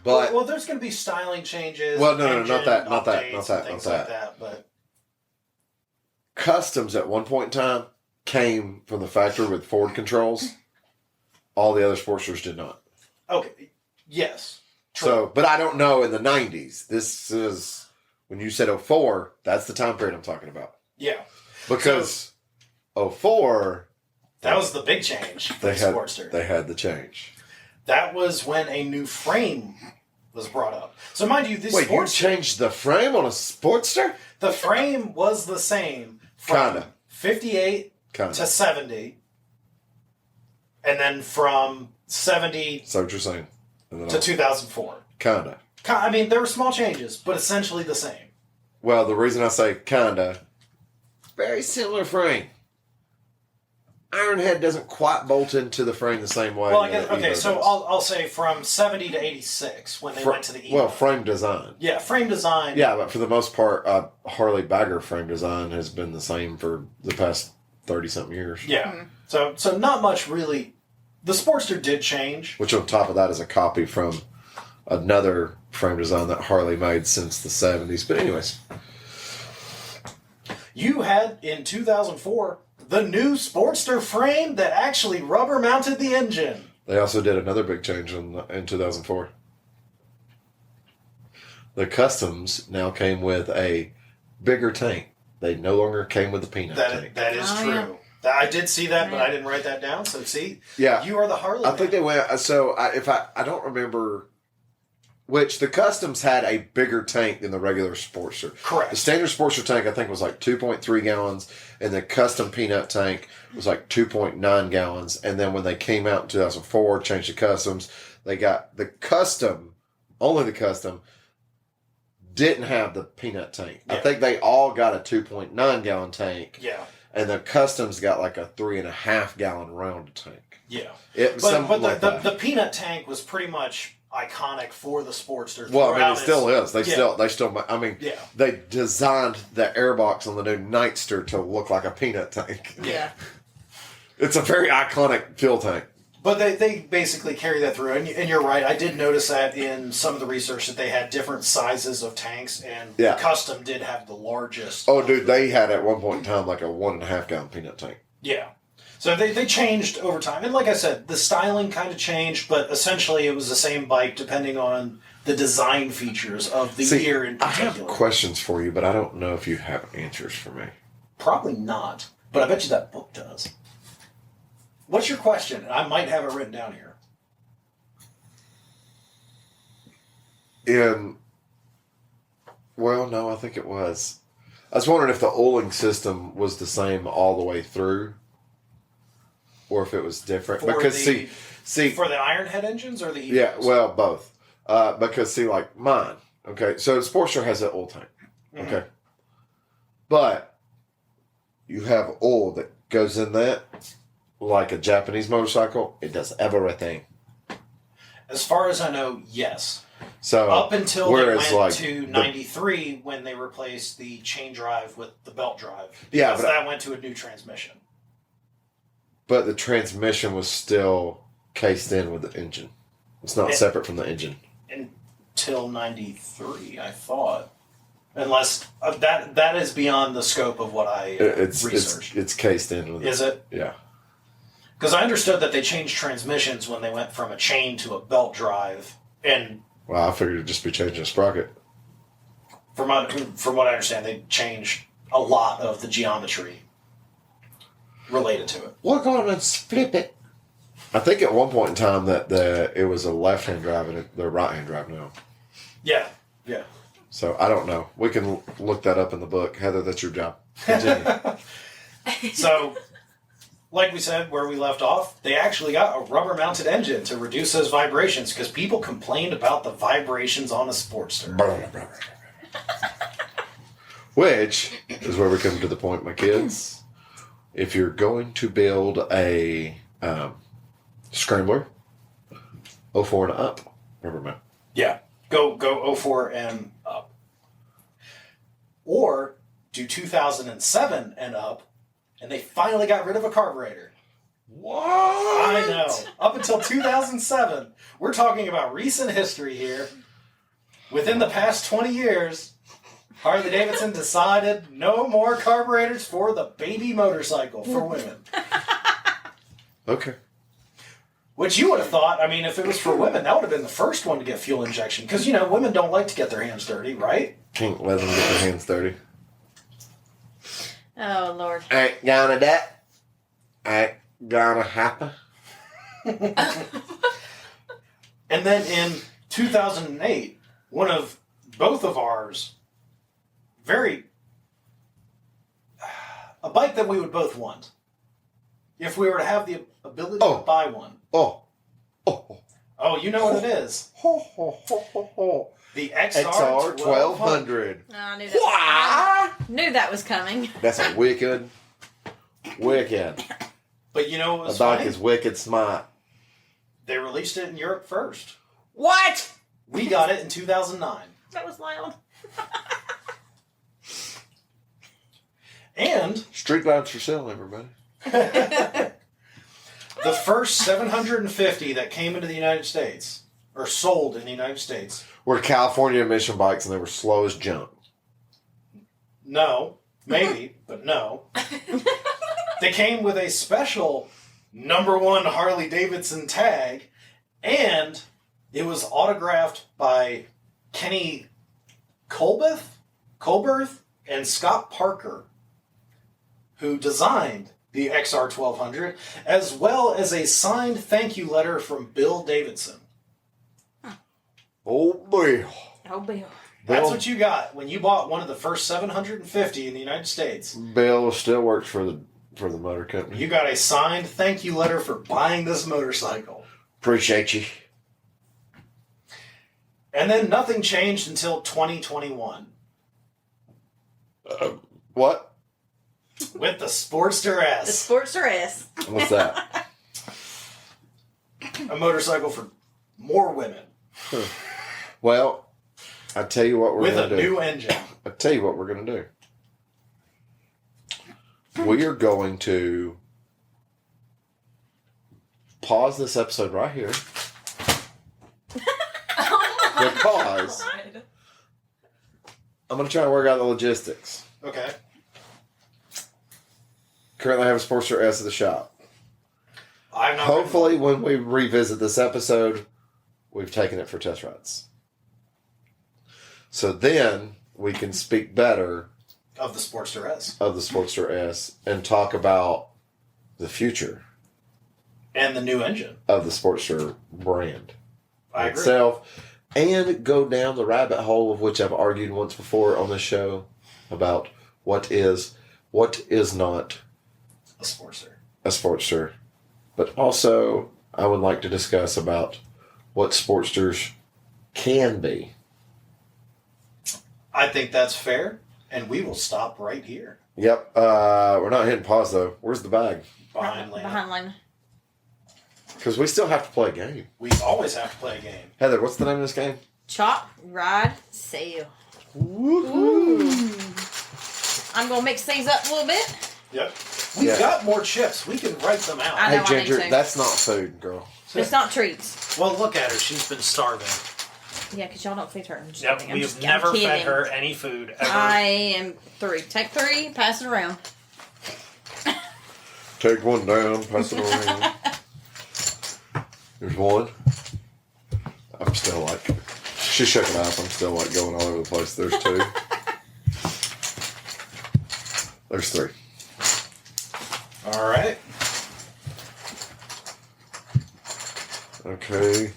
But Well, there's going to be styling changes. Well, no, engine not that, updates and things like that. But customs at one point in time came from the factory with Ford controls. All the other Sportsters did not. okay, yes, true. So, but I don't know in the 90s. This is, when you said 04, that's the time period I'm talking about. Yeah, Because 04, that was the big change for the Sportster. they had the change. That was when a new frame was brought up. So mind you, this Wait, you Sportster, changed the frame on a Sportster? the frame was the same from Kinda. 58 Kinda. to 70, and then from 70 So what you're saying. And then to 2004. Kinda. I mean, there were small changes, but essentially the same. Well, the reason I say kinda, very similar frame. Ironhead doesn't quite bolt into the frame the same way. Well, I guess, that okay, Evo so does. I'll say from 70 to 86 when they went to the Evo. Well, frame design. Yeah, frame design. Yeah, but for the most part, Harley Bagger frame design has been the same for the past 30-something years. Yeah. So not much really. The Sportster did change. Which on top of that is a copy from another frame design that Harley made since the 70s. But anyways. You had, in 2004, the new Sportster frame that actually rubber mounted the engine. They also did another big change in 2004. The Customs now came with a bigger tank. They no longer came with the peanut tank. That is Oh, true. yeah. I did see that, but I didn't write that down. So see, Yeah. you are the Harley. I think they man. went. So I don't remember which the Customs had a bigger tank than the regular Sportster. Correct. The standard Sportster tank I think was like 2.3 gallons, and the custom peanut tank was like 2.9 gallons. And then when they came out in 2004, changed to Customs, they got the custom. Only the custom didn't have the peanut tank. I Yeah. think they all got a 2.9 gallon tank, Yeah. and the Customs got like a 3.5 gallon round tank. Yeah. It But something like the that. peanut tank was pretty much iconic for the Sportster. Well, I mean, it throughout still is. They Yeah. still. I mean, Yeah. they designed the airbox on the new Nightster to look like a peanut tank. Yeah. It's a very iconic fuel tank. But they basically carry that through. And you're right. I did notice that in some of the research that they had different sizes of tanks, and Yeah. the Custom did have the largest. Oh, dude, they had at one point in time like a 1.5 gallon peanut tank. Yeah. So they changed over time. And like I said, the styling kind of changed, but essentially it was the same bike depending on the design features of the year in I have particular. questions for you, but I don't know if you have answers for me. Probably not. But I bet you that book does. What's your question? I might have it written down here. Well, no, I think it was. I was wondering if the oiling system was the same all the way through, or if it was different. For Because the- see, For the Ironhead engines or the EVs? yeah, well, both. Because see, like mine, okay, so the Sportster has an oil tank, okay, but you have oil that goes in that, like a Japanese motorcycle. It does everything. As far as I know, yes. So Up until they whereas, went like, to the- 93 when they replaced the chain drive with the belt drive. Yeah, Because but that went to a new transmission. but the transmission was still cased in with the engine. It's not It- separate from the engine. Until 93, I thought. Unless that is beyond the scope of what I researched. It's cased in with Is it? Yeah. Because I understood that they changed transmissions when they went from a chain to a belt drive. And Well, I figured it'd just be changing a sprocket. from what I understand, they changed a lot of the geometry related to it. We're going to flip it. I think at one point in time that it was a left-hand drive and the right-hand drive now. Yeah, yeah. So I don't know. We can look that up in the book. Heather, that's your job. Continue. So, like we said, where we left off, they actually got a rubber-mounted engine to reduce those vibrations because people complained about the vibrations on a Sportster. Which is where we come to the point, my kids. If you're going to build a scrambler, 04 and up, rubber mount. Yeah, go 04 and up. Or do 2007 and up, and they finally got rid of a carburetor. What? I know. Up until 2007, we're talking about recent history here. Within the past 20 years, Harley Davidson decided no more carburetors for the baby motorcycle for women. Okay. Which you would have thought, I mean, if it was for women, that would have been the first one to get fuel injection. Because, women don't like to get their hands dirty, right? Can't let them get their hands dirty. Oh, Lord. Ain't gonna that. Ain't gonna happen. And then in 2008, one of both of ours, a bike that we would both want. If we were to have the ability to buy one. Oh. Oh, you know what it is. The XR 1200. Oh, I knew that. I knew that was coming. That's a wicked. But you know what A was bike funny? is wicked smart. They released it in Europe first. What? We got it in 2009. That was loud. And Street lights for sale, everybody. the first 750 that came into the United States, or sold in the United States, Were California emission bikes and they were slow as junk. no, maybe, but no. They came with a special #1 Harley Davidson tag, and it was autographed by Kenny Colberth and Scott Parker, who designed the XR 1200, as well as a signed thank you letter from Bill Davidson. Oh, boy. Oh, Bill. That's what you got when you bought one of the first 750 in the United States. Bill still works for the motor company. You got a signed thank you letter for buying this motorcycle. Appreciate you. And then nothing changed until 2021 What? with the Sportster The S, Sportster S. What's that? a motorcycle for more women. Well, I tell you what we're With going a to do. new engine. I tell you what we're going to do. We are going to pause this episode right here because I'm going to try to work out the logistics. Okay. Currently, I have a Sportster S at the shop. I'm not. Hopefully, when we revisit this episode, we've taken it for test rides. So then we can speak better Of the Sportster S. of the Sportster S and talk about the future And the new engine. of the Sportster brand I agree. itself, and go down the rabbit hole of which I've argued once before on this show about what is not A Sportster. a Sportster. But also, I would like to discuss about what Sportsters can be. I think that's fair, and we will stop right here. Yep. We're not hitting pause, though. Where's the bag? Behind Lana. Behind Lana. Because we still have to play a game. We always have to play a game. Heather, what's the name of this game? Chop, ride, sail. Ooh. I'm going to mix these up a little bit. Yep. We've Yeah. got more chips. We can write them out. I know, Hey, I need Ginger, to. that's not food, girl. It's not treats. Well, look at her. She's been starving. Yeah, because y'all don't feed her. I'm just Yep, kidding. I'm we just- have never I'm fed kidding. her any food ever. I am 3. Take 3, pass it around. Take one down, pass it around. There's one. I'm still like, she's shaking up. I'm still like going all over the place. There's 2. There's 3. All right. Okay.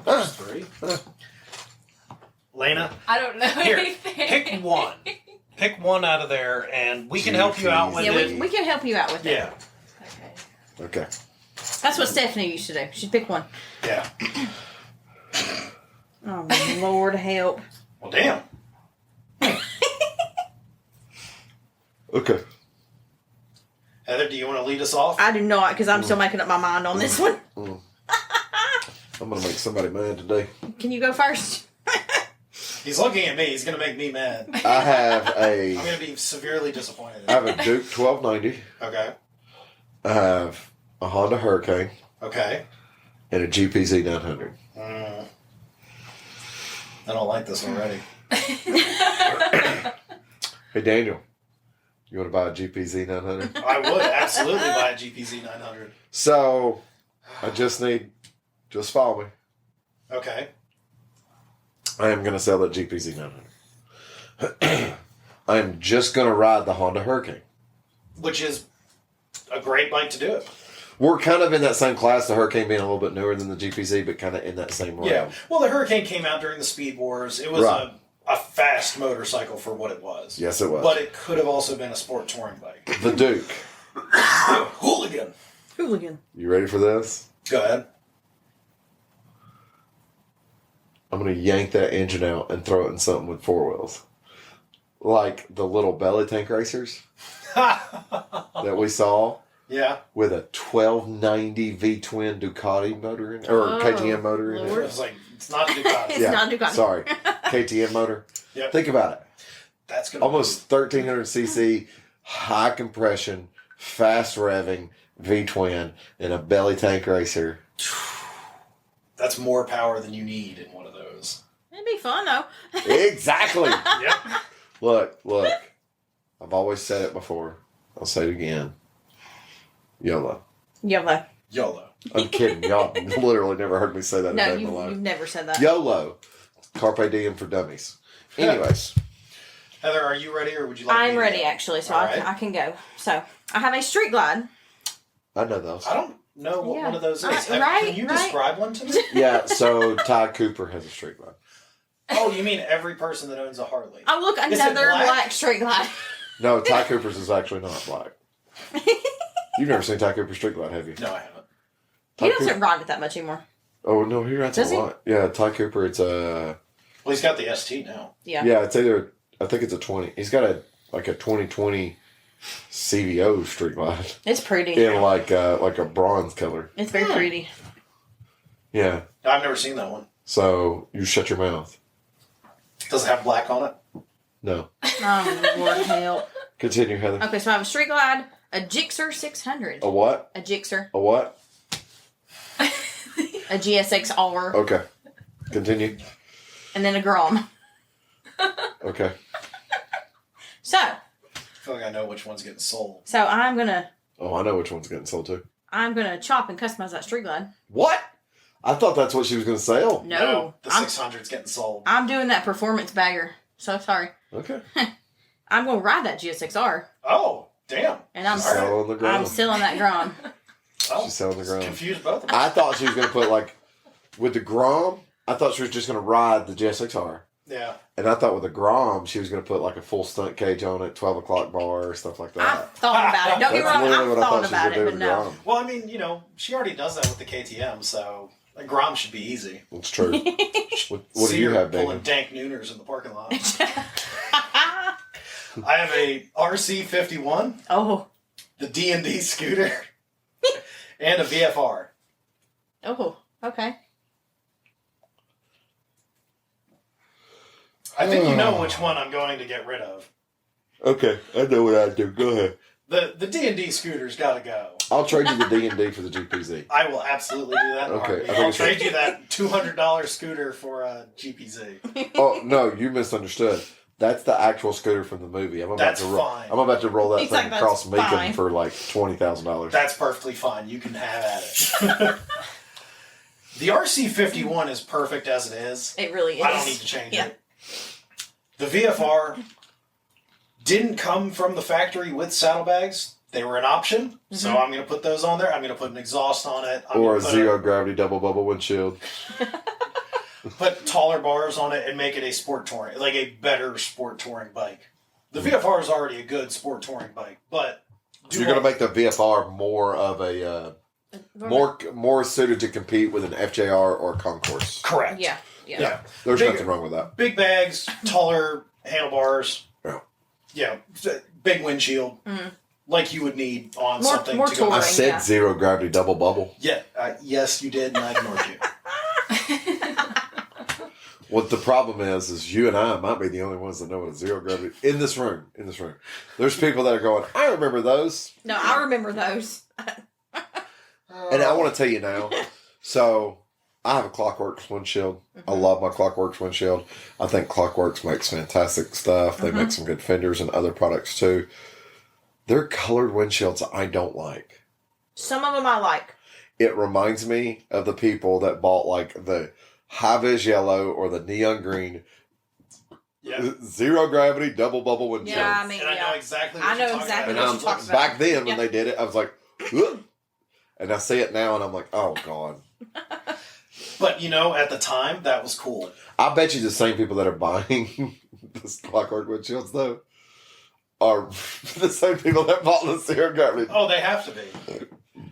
There's 3. Lana, I don't know here, anything. pick one. Pick one out of there, and we can help you out with Yeah, it. we can help you out with it. Yeah, Okay. Okay. That's what Stephanie used to do. She'd pick one. yeah. Oh, Lord help. Well, damn. Okay. Heather, do you want to lead us off? I do not, because I'm still making up my mind on this one. I'm going to make somebody mad today. Can you go first? He's looking at me. He's going to make me mad. I have I'm going to be severely disappointed. I have a Duke 1290. Okay. I have a Honda Hurricane Okay. and a GPZ 900. I don't like this already. Hey, Daniel, you want to buy a GPZ 900? I would absolutely buy a GPZ 900. So, I just follow me. Okay. I am going to sell that GPZ 900. I am just going to ride the Honda Hurricane. Which is a great bike to do it. We're kind of in that same class, the Hurricane being a little bit newer than the GPZ, but kind of in that same realm. Yeah. Well, the Hurricane came out during the Speed Wars. It was Right. a fast motorcycle for what it was. Yes, it was. But it could have also been a sport touring bike. The Duke. Hooligan. Hooligan. You ready for this? Go ahead. I'm going to yank that engine out and throw it in something with 4 wheels. Like the little belly tank racers that we saw Yeah. with a 1290 V-twin Ducati motor in or Oh, KTM motor in Lord. it. It's like, it's not Ducati. It's not Ducati. Sorry. KTM motor. Yep. Think about it. That's going to Almost 1300cc, high compression, fast revving V-twin in a belly tank racer. That's more power than you need in one of those. It'd be fun, though. Exactly. Yep. Look. I've always said it before. I'll say it again. YOLO. YOLO. YOLO. I'm kidding. Y'all literally never heard me say that No, in my you've life. never said that. YOLO. Carpe diem for dummies. Anyways. Heather, are you ready, or would you like me I'm to ready, go? actually, so All I right. can go. So, I have a street glide. I know those. I don't know what Yeah. one of those is. Right, Can you right. describe one to me? Yeah, so Ty Cooper has a street line. Oh, you mean every person that owns a Harley? Oh, look, Is it another black? black street glide. No, Ty Cooper's is actually not black. You've never seen Ty Cooper's street glide, have you? No, I haven't. Ty He Cooper- doesn't ride it that much anymore. Oh no, he rides Does a he? lot. Yeah, Ty Cooper. It's a Well, he's got the ST now. Yeah. yeah. It's either I think it's a 20. He's got a 2020 CVO street glide It's pretty. in like a bronze color. It's very pretty. Yeah, I've never seen that one. So you shut your mouth. Does it have black on it? No. Oh, Lord help. Continue, Heather. Okay, so I have a Street Glide, a Gixxer 600. A what? A Gixxer. A what? A GSX-R. Okay. Continue. And then a Grom. Okay. So I feel like I know which one's getting sold. I'm gonna Oh, I know which one's getting sold too. chop and customize that Street Glide. What? I thought that's what she was going to sell. No, The 600's getting sold. I'm doing that performance bagger. So sorry. Okay. I'm gonna ride that GSX-R. Oh, damn. And I'm Selling the Grom. I'm selling that Grom. Oh, She's selling the Grom. confused both of them. I thought she was going to put like, with the Grom, I thought she was just going to ride the GSXR. Yeah. And I thought with the Grom, she was going to put like a full stunt cage on it, 12 o'clock bar, stuff like I that. thought about it. Don't get me That's wrong, literally what I I thought thought she was about going to it, do but with the no. Grom. Well, I mean, you know, she already does that with the KTM, so a Grom should be easy. It's true. What do See you her have, baby? pulling dank nooners in the parking lot. I have a RC51, Oh. the D&D scooter, and a VFR. Oh. Okay. I think you know which one I'm going to get rid of. Okay, I know what I'd do. Go ahead. The D&D scooter's got to go. I'll trade you the D&D for the GPZ. I will absolutely do that. in a Okay, heartbeat. I think I'll it's trade you that $200 scooter for a GPZ. Oh, no, you misunderstood. That's the actual scooter from the movie. I'm about That's to roll. fine. I'm about to roll that He's thing like, "That's across Macon fine." for like $20,000. That's perfectly fine. You can have at it. The RC51 is perfect as it is. It really is. I don't need to change Yeah. it. The VFR didn't come from the factory with saddlebags. They were an option, so I'm going to put those on there. I'm going to put an exhaust on it. I'm Or a gonna put zero gravity double bubble windshield. put taller bars on it and make it a sport touring, like a better sport touring bike. The VFR is already a good sport touring bike, but So you're going to make the VFR more of a more suited to compete with an FJR or Concourse. correct. Yeah. Yeah. There's Big- nothing wrong with that. Big bags, taller handlebars. Yeah. Yeah, big windshield, like you would need on More- something more to go. I touring. said Yeah. zero gravity double bubble. Yeah, yes, you did, and I ignored you. What the problem is you and I might be the only ones that know what a zero gravity in this room. In this room, there's people that are going, I remember those, No, I remember those. and I want to tell you now. So I have a Clockworks windshield. I love my Clockworks windshield. I think Clockworks makes fantastic stuff. They make some good fenders and other products too. They're colored windshields I don't like. Some of them I like. It reminds me of the people that bought like the high-vis yellow or the neon green Yeah, zero gravity double bubble windshields. Yeah, I mean, and I know yeah. exactly. What I know you're talking exactly And about. what I'm, you talked about. back then when Yeah. they did it, I was like, ugh. And I see it now and I'm like, oh God. But you know, at the time, that was cool. I bet you the same people that are buying this Clockwork windshields though are the same people that bought the zero gravity. Oh, they have to be.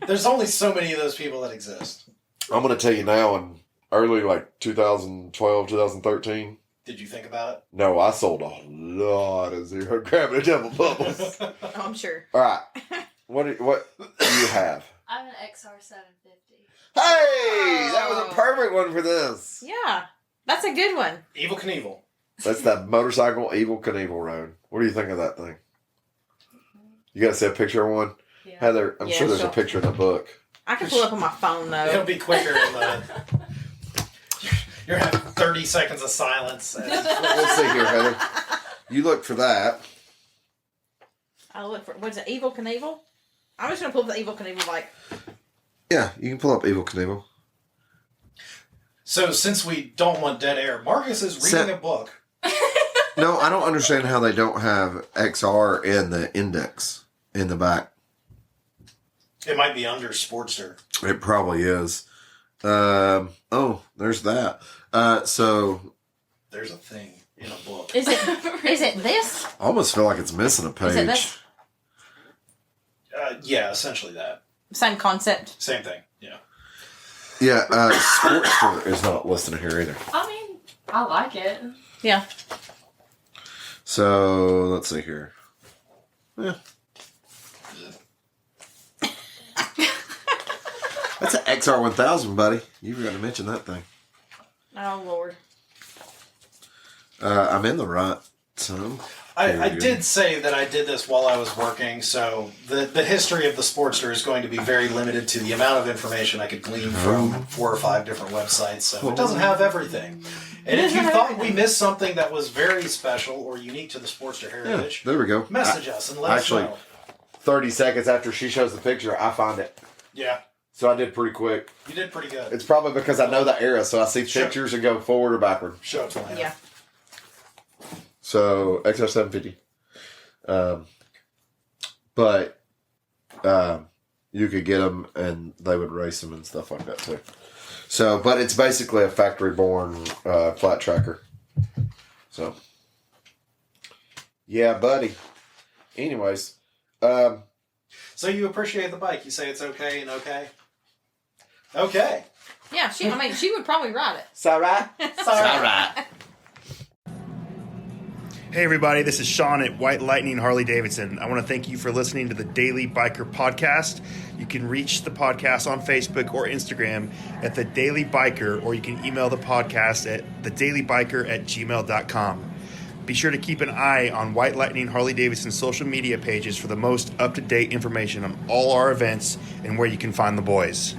There's only so many of those people that exist. I'm going to tell you now in early like 2012, 2013. Did you think about No, I sold a lot of zero gravity double bubbles. it? Oh, I'm sure. All right. What do you have? I have an XR750. Hey, that was a perfect one for this. Yeah. That's a good one. Evil Knievel. That's that motorcycle Evil Knievel road. What do you think of that thing? You got to see a picture of one? Yeah. Heather, I'm Yeah, sure there's sure. a picture in the book. I can pull up on my phone It'll though. be quicker in the. You're having 30 seconds of silence. And Let's see here, Heather. You look for that. I'll look for what's it, Evil Knievel? I'm just gonna pull up the Evil Knievel bike. Yeah, you can pull up Evil Knievel. so, since we don't want dead air, Marcus is reading a book. No, I don't understand how they don't have XR in the index in the back. It might be under Sportster. It probably is. Oh, there's that. So There's a thing in a book. Is it this? I almost feel like it's missing a Is it page. this? Yeah, essentially that. Same concept. Same thing. Yeah. Yeah, Sportster is not listed here either. I mean, I like it. Yeah. So let's see here. Yeah. That's an XR1000, buddy. You forgot to mention that thing. Oh, Lord. I'm in the right time. I did say that I did this while I was working, so the history of the Sportster is going to be very limited to the amount of information I could glean from 4 or 5 different websites, so it doesn't have everything. And if you thought we missed something that was very special or unique to the Sportster heritage, there we go. message us and let us know. 30 seconds after she shows the picture, I find it. Yeah. So I did pretty quick. You did pretty good. It's probably because I know the era, so I see pictures and go forward or backward. Show it to Lana. Yeah. So XR750. But you could get them and they would race them and stuff like that too. So, but it's basically a factory-born flat tracker. So, yeah, buddy. Anyways, so you appreciate the bike? You say it's okay and okay. Okay. Yeah, she would probably ride it. it's all right. It's all right. Hey everybody, this is Sean at White Lightning Harley Davidson. I want to thank you for listening to the Daily Biker Podcast. You can reach the podcast on Facebook or Instagram at The Daily Biker, or you can email the podcast at thedailybiker@gmail.com. Be sure to keep an eye on White Lightning Harley Davidson social media pages for the most up-to-date information on all our events and where you can find the boys.